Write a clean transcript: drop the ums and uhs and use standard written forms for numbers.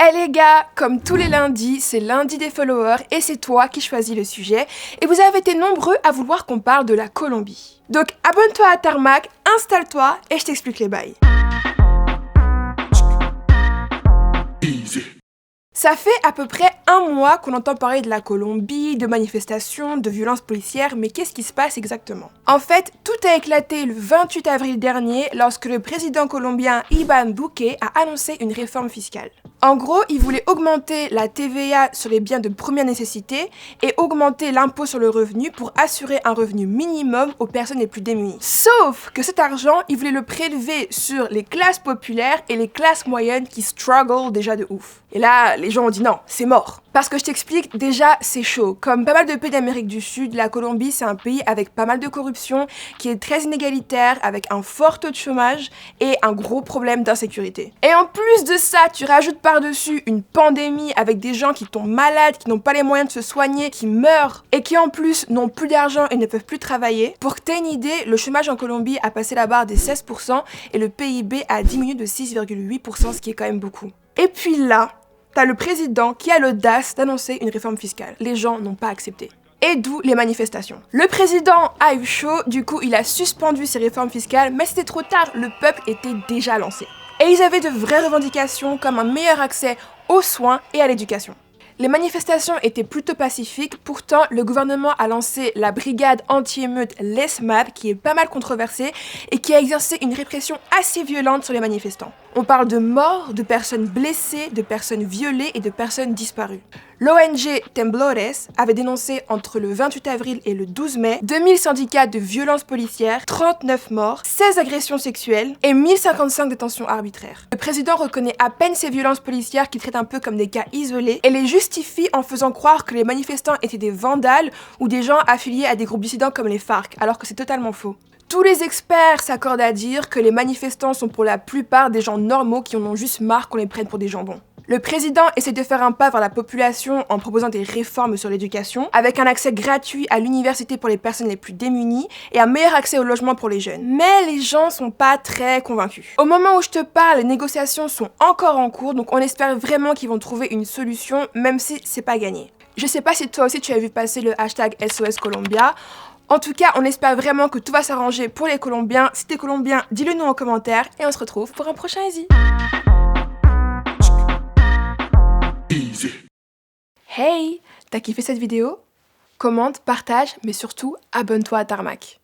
Eh les gars, comme tous les lundis, c'est lundi des followers et c'est toi qui choisis le sujet. Et vous avez été nombreux à vouloir qu'on parle de la Colombie. Donc abonne-toi à Tarmac, installe-toi et je t'explique les bails. Ça fait à peu près un mois qu'on entend parler de la Colombie, de manifestations, de violences policières, mais qu'est-ce qui se passe exactement? En fait, tout a éclaté le 28 avril dernier lorsque le président colombien Iván Duque a annoncé une réforme fiscale. En gros, il voulait augmenter la TVA sur les biens de première nécessité et augmenter l'impôt sur le revenu pour assurer un revenu minimum aux personnes les plus démunies. Sauf que cet argent, il voulait le prélever sur les classes populaires et les classes moyennes qui struggle déjà de ouf. Et là, les gens ont dit non, c'est mort. Parce que je t'explique, déjà, c'est chaud. Comme pas mal de pays d'Amérique du Sud, la Colombie, c'est un pays avec pas mal de corruption, qui est très inégalitaire, avec un fort taux de chômage et un gros problème d'insécurité. Et en plus de ça, tu rajoutes par-dessus une pandémie avec des gens qui tombent malades, qui n'ont pas les moyens de se soigner, qui meurent et qui en plus n'ont plus d'argent et ne peuvent plus travailler. Pour que t'aies une idée, le chômage en Colombie a passé la barre des 16% et le PIB a diminué de 6,8%, ce qui est quand même beaucoup. Et puis là, t'as le président qui a l'audace d'annoncer une réforme fiscale. Les gens n'ont pas accepté. Et d'où les manifestations. Le président a eu chaud, du coup il a suspendu ces réformes fiscales, mais c'était trop tard, le peuple était déjà lancé. Et ils avaient de vraies revendications comme un meilleur accès aux soins et à l'éducation. Les manifestations étaient plutôt pacifiques, pourtant le gouvernement a lancé la brigade anti-émeute l'ESMAD, qui est pas mal controversée et qui a exercé une répression assez violente sur les manifestants. On parle de morts, de personnes blessées, de personnes violées et de personnes disparues. L'ONG Temblores avait dénoncé entre le 28 avril et le 12 mai 2000 syndicats de violences policières, 39 morts, 16 agressions sexuelles et 1055 détentions arbitraires. Le président reconnaît à peine ces violences policières qu'il traite un peu comme des cas isolés et les justifie en faisant croire que les manifestants étaient des vandales ou des gens affiliés à des groupes dissidents comme les FARC, alors que c'est totalement faux. Tous les experts s'accordent à dire que les manifestants sont pour la plupart des gens normaux qui en ont juste marre qu'on les prenne pour des jambons. Le président essaie de faire un pas vers la population en proposant des réformes sur l'éducation, avec un accès gratuit à l'université pour les personnes les plus démunies et un meilleur accès au logement pour les jeunes. Mais les gens sont pas très convaincus. Au moment où je te parle, les négociations sont encore en cours, donc on espère vraiment qu'ils vont trouver une solution, même si c'est pas gagné. Je sais pas si toi aussi tu as vu passer le hashtag SOS Colombia. En tout cas, on espère vraiment que tout va s'arranger pour les Colombiens. Si t'es Colombien, dis-le nous en commentaire et on se retrouve pour un prochain Easy. Hey, t'as kiffé cette vidéo? Commente, partage, mais surtout abonne-toi à Tarmac.